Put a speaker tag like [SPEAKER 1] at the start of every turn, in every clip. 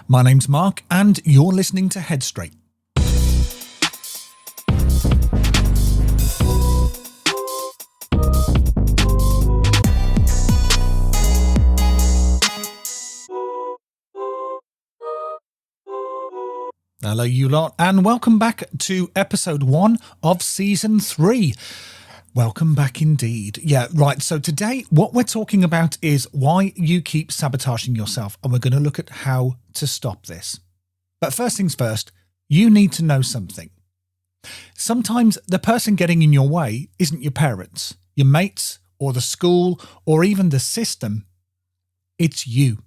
[SPEAKER 1] My name's Mark and you're listening to Headstraight. Hello you lot and welcome back to episode 1 of season 3. Welcome back indeed. Yeah, right. So today what we're talking about is why you keep sabotaging yourself, and we're going to look at how to stop this. But first things first, you need to know something. Sometimes the person getting in your way isn't your parents, your mates, or the school, or even the system. It's you.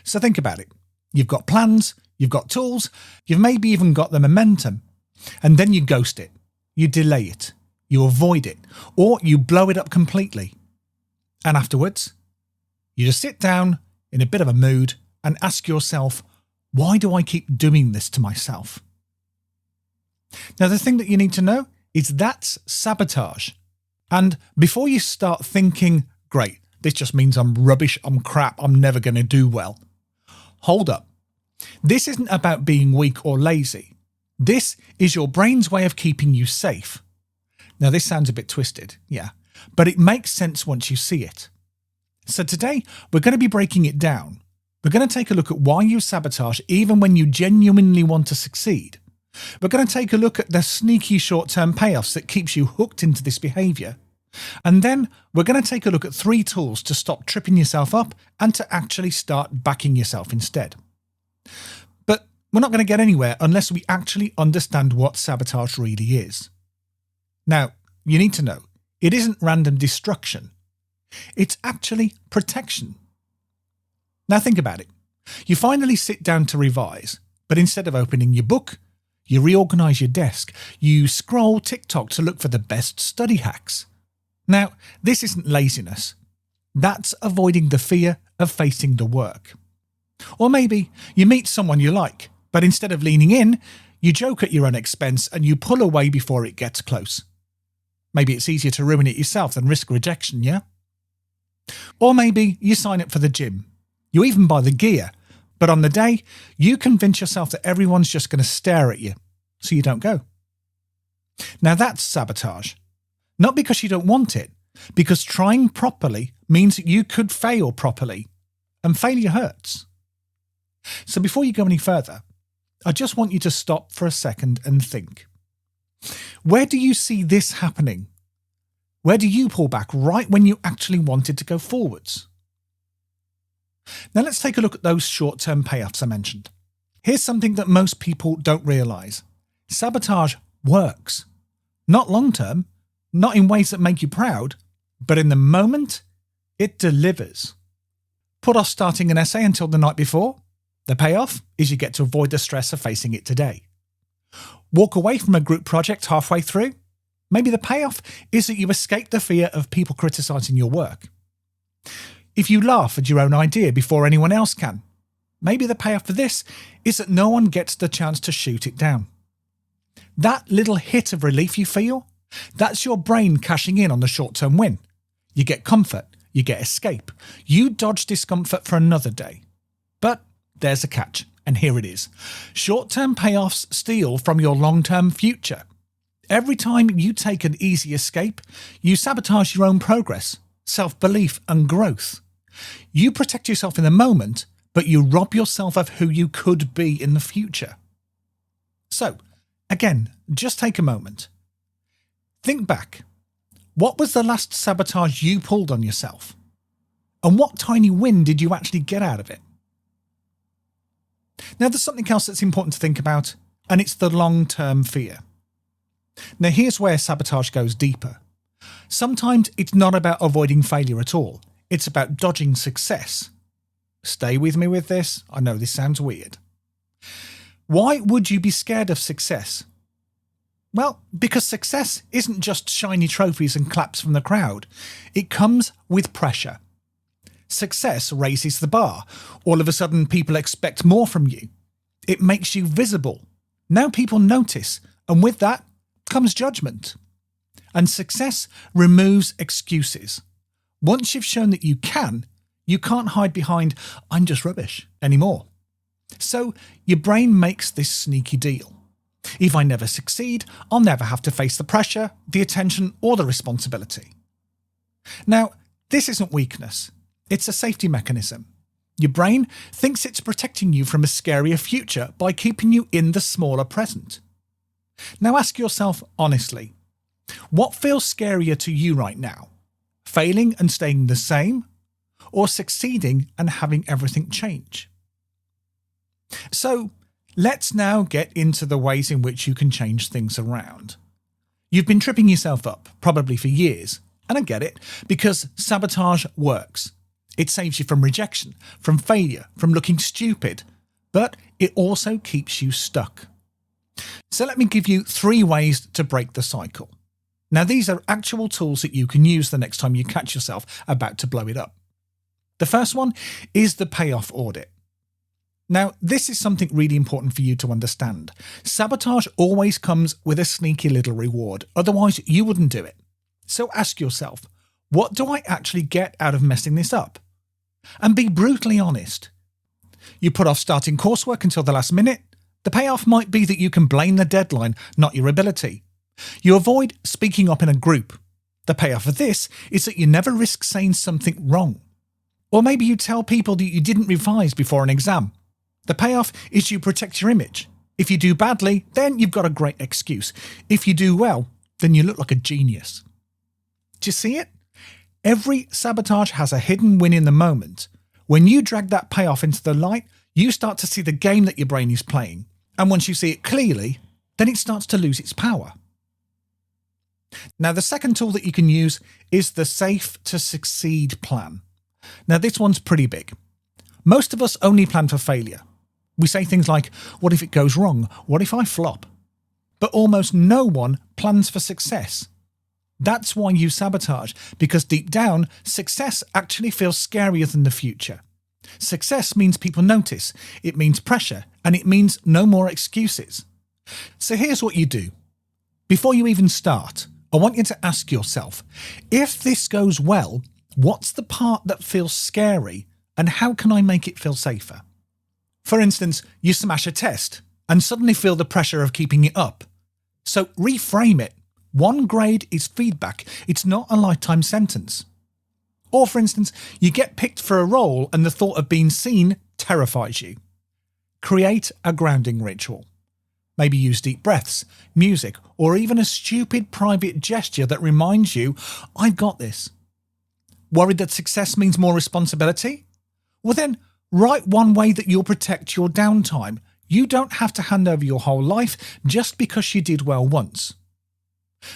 [SPEAKER 1] So think about it. You've got plans, you've got tools, you've maybe even got the momentum, and then you ghost it, you delay it, you avoid it, or you blow it up completely. And afterwards, you just sit down in a bit of a mood and ask yourself, why do I keep doing this to myself? Now, the thing that you need to know is that's sabotage. And before you start thinking, great, this just means I'm rubbish, I'm crap, I'm never going to do well. Hold up. This isn't about being weak or lazy. This is your brain's way of keeping you safe. Now, this sounds a bit twisted, yeah, but it makes sense once you see it. So today, we're going to be breaking it down. We're going to take a look at why you sabotage even when you genuinely want to succeed. We're going to take a look at the sneaky short-term payoffs that keeps you hooked into this behaviour. And then we're going to take a look at 3 tools to stop tripping yourself up and to actually start backing yourself instead. But we're not going to get anywhere unless we actually understand what sabotage really is. Now, you need to know, it isn't random destruction. It's actually protection. Now think about it. You finally sit down to revise, but instead of opening your book, you reorganise your desk. You scroll TikTok to look for the best study hacks. Now, this isn't laziness. That's avoiding the fear of facing the work. Or maybe you meet someone you like, but instead of leaning in, you joke at your own expense and you pull away before it gets close. Maybe it's easier to ruin it yourself than risk rejection, yeah? Or maybe you sign up for the gym. You even buy the gear, but on the day, you convince yourself that everyone's just going to stare at you, so you don't go. Now that's sabotage. Not because you don't want it, because trying properly means that you could fail properly, and failure hurts. So before you go any further, I just want you to stop for a second and think. Where do you see this happening? Where do you pull back right when you actually wanted to go forwards? Now let's take a look at those short-term payoffs I mentioned. Here's something that most people don't realise. Sabotage works. Not long-term, not in ways that make you proud, but in the moment, it delivers. Put off starting an essay until the night before. The payoff is you get to avoid the stress of facing it today. Walk away from a group project halfway through. Maybe the payoff is that you escape the fear of people criticising your work. If you laugh at your own idea before anyone else can, maybe the payoff for this is that no one gets the chance to shoot it down. That little hit of relief you feel, that's your brain cashing in on the short-term win. You get comfort, you get escape, you dodge discomfort for another day. But there's a catch, and here it is. Short-term payoffs steal from your long-term future. Every time you take an easy escape, you sabotage your own progress, self-belief and growth. You protect yourself in the moment, but you rob yourself of who you could be in the future. So, again, just take a moment. Think back. What was the last sabotage you pulled on yourself? And what tiny win did you actually get out of it? Now, there's something else that's important to think about, and it's the long-term fear. Now, here's where sabotage goes deeper. Sometimes it's not about avoiding failure at all. It's about dodging success. Stay with me with this. I know this sounds weird. Why would you be scared of success? Well, because success isn't just shiny trophies and claps from the crowd. It comes with pressure. Success raises the bar. All of a sudden, people expect more from you. It makes you visible. Now people notice, and with that comes judgment. And success removes excuses. Once you've shown that you can't hide behind, I'm just rubbish, anymore. So your brain makes this sneaky deal. If I never succeed, I'll never have to face the pressure, the attention, or the responsibility. Now, this isn't weakness. It's a safety mechanism. Your brain thinks it's protecting you from a scarier future by keeping you in the smaller present. Now ask yourself honestly, what feels scarier to you right now? Failing and staying the same, or succeeding and having everything change? So let's now get into the ways in which you can change things around. You've been tripping yourself up, probably for years, and I get it, because sabotage works. It saves you from rejection, from failure, from looking stupid, but it also keeps you stuck. So let me give you 3 ways to break the cycle. Now these are actual tools that you can use the next time you catch yourself about to blow it up. The first one is the payoff audit. Now this is something really important for you to understand. Sabotage always comes with a sneaky little reward, otherwise you wouldn't do it. So ask yourself, what do I actually get out of messing this up? And be brutally honest. You put off starting coursework until the last minute. The payoff might be that you can blame the deadline, not your ability. You avoid speaking up in a group. The payoff of this is that you never risk saying something wrong. Or maybe you tell people that you didn't revise before an exam. The payoff is you protect your image. If you do badly, then you've got a great excuse. If you do well, then you look like a genius. Do you see it? Every sabotage has a hidden win in the moment. When you drag that payoff into the light, you start to see the game that your brain is playing. And once you see it clearly, then it starts to lose its power. Now, the second tool that you can use is the Safe to Succeed plan. Now, this one's pretty big. Most of us only plan for failure. We say things like, what if it goes wrong? What if I flop? But almost no one plans for success. That's why you sabotage, because deep down, success actually feels scarier than the future. Success means people notice, it means pressure, and it means no more excuses. So here's what you do. Before you even start, I want you to ask yourself, if this goes well, what's the part that feels scary, and how can I make it feel safer? For instance, you smash a test and suddenly feel the pressure of keeping it up. So reframe it. 1 grade is feedback, it's not a lifetime sentence. Or for instance, you get picked for a role and the thought of being seen terrifies you. Create a grounding ritual. Maybe use deep breaths, music, or even a stupid private gesture that reminds you, I've got this. Worried that success means more responsibility? Well then, write 1 way that you'll protect your downtime. You don't have to hand over your whole life just because you did well once.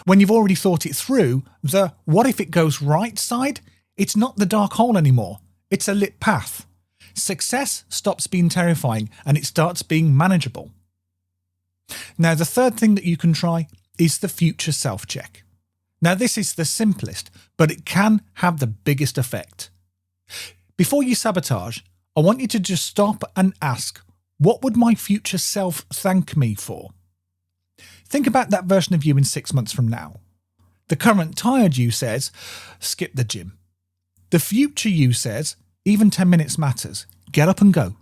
[SPEAKER 1] When you've already thought it through, the what if it goes right side, it's not the dark hole anymore. It's a lit path. Success stops being terrifying and it starts being manageable. Now, the third thing that you can try is the future self-check. Now, this is the simplest, but it can have the biggest effect. Before you sabotage, I want you to just stop and ask, what would my future self thank me for? Think about that version of you in 6 months from now. The current tired you says, skip the gym. The future you says, even 10 minutes matters, get up and go.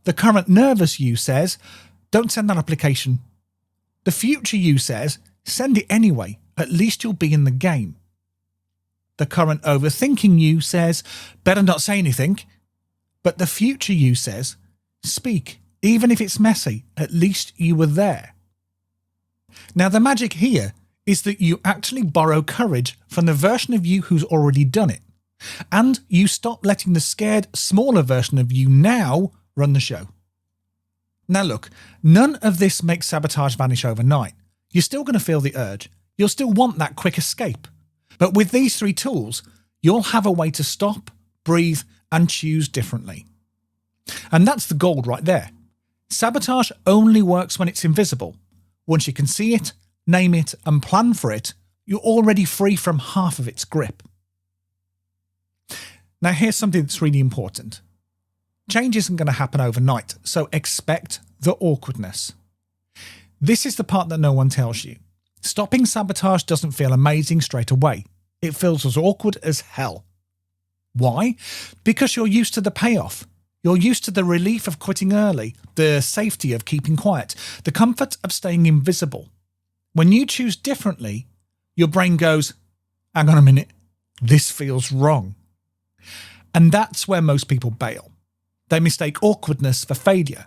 [SPEAKER 1] The current nervous you says, don't send that application. The future you says, send it anyway, at least you'll be in the game. The current overthinking you says, better not say anything. But the future you says, speak, even if it's messy, at least you were there. Now, the magic here is that you actually borrow courage from the version of you who's already done it, and you stop letting the scared, smaller version of you now run the show. Now look, none of this makes sabotage vanish overnight. You're still going to feel the urge. You'll still want that quick escape. But with these 3 tools, you'll have a way to stop, breathe, and choose differently. And that's the gold right there. Sabotage only works when it's invisible. Once you can see it, name it, and plan for it, you're already free from half of its grip. Now here's something that's really important. Change isn't going to happen overnight, so expect the awkwardness. This is the part that no one tells you. Stopping sabotage doesn't feel amazing straight away. It feels as awkward as hell. Why? Because you're used to the payoff. You're used to the relief of quitting early, the safety of keeping quiet, the comfort of staying invisible. When you choose differently, your brain goes, hang on a minute, this feels wrong. And that's where most people bail. They mistake awkwardness for failure.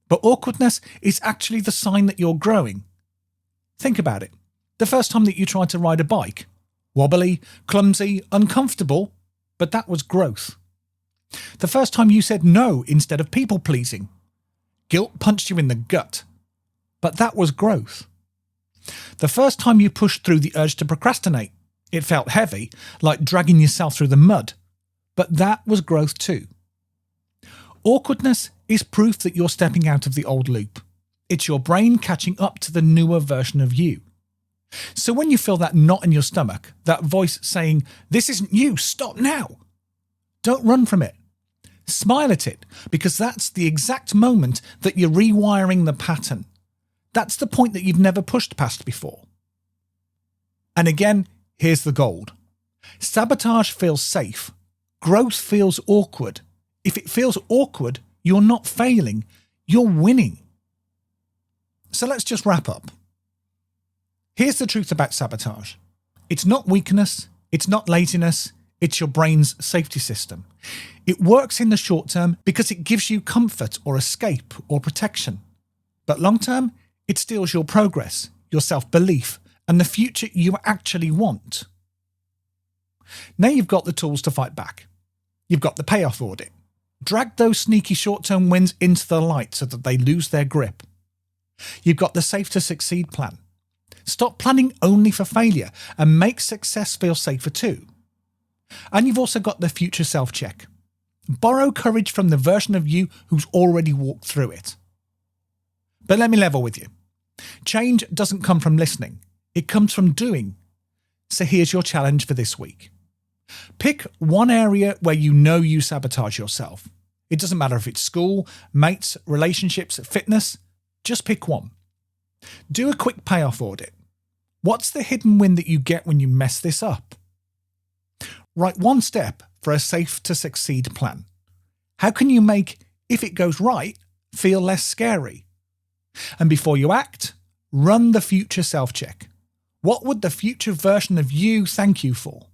[SPEAKER 1] But awkwardness is actually the sign that you're growing. Think about it. The first time that you tried to ride a bike, wobbly, clumsy, uncomfortable, but that was growth. The first time you said no instead of people-pleasing, guilt punched you in the gut, but that was growth. The first time you pushed through the urge to procrastinate, it felt heavy, like dragging yourself through the mud, but that was growth too. Awkwardness is proof that you're stepping out of the old loop. It's your brain catching up to the newer version of you. So when you feel that knot in your stomach, that voice saying, "This isn't you, stop now," don't run from it. Smile at it, because that's the exact moment that you're rewiring the pattern. That's the point that you've never pushed past before. And again, here's the gold. Sabotage feels safe. Growth feels awkward. If it feels awkward, you're not failing, you're winning. So let's just wrap up. Here's the truth about sabotage. It's not weakness, it's not laziness, it's your brain's safety system. It works in the short term because it gives you comfort or escape or protection. But long term, it steals your progress, your self-belief, and the future you actually want. Now you've got the tools to fight back. You've got the payoff audit. Drag those sneaky short-term wins into the light so that they lose their grip. You've got the Safe to Succeed plan. Stop planning only for failure and make success feel safer too. And you've also got the future self-check. Borrow courage from the version of you who's already walked through it. But let me level with you. Change doesn't come from listening. It comes from doing. So here's your challenge for this week. Pick one area where you know you sabotage yourself. It doesn't matter if it's school, mates, relationships, fitness. Just pick one. Do a quick payoff audit. What's the hidden win that you get when you mess this up? Write one step for a Safe to Succeed plan. How can you make, if it goes right, feel less scary? And before you act, run the future self-check. What would the future version of you thank you for?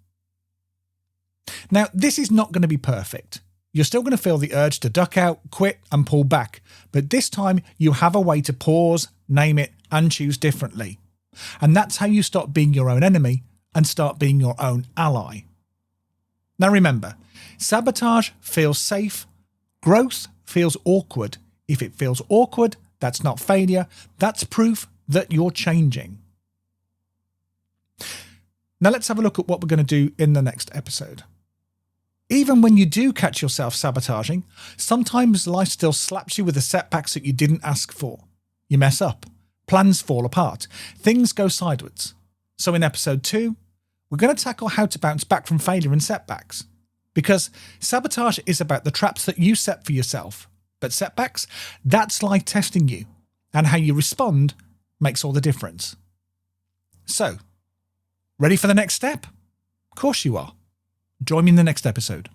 [SPEAKER 1] Now, this is not going to be perfect. You're still going to feel the urge to duck out, quit, and pull back. But this time, you have a way to pause, name it, and choose differently. And that's how you stop being your own enemy and start being your own ally. Now remember, sabotage feels safe. Growth feels awkward. If it feels awkward, that's not failure. That's proof that you're changing. Now let's have a look at what we're going to do in the next episode. Even when you do catch yourself sabotaging, sometimes life still slaps you with the setbacks that you didn't ask for. You mess up. Plans fall apart. Things go sideways. So in episode 2, we're going to tackle how to bounce back from failure and setbacks. Because sabotage is about the traps that you set for yourself. But setbacks, that's life testing you. And how you respond makes all the difference. So, ready for the next step? Of course you are. Join me in the next episode.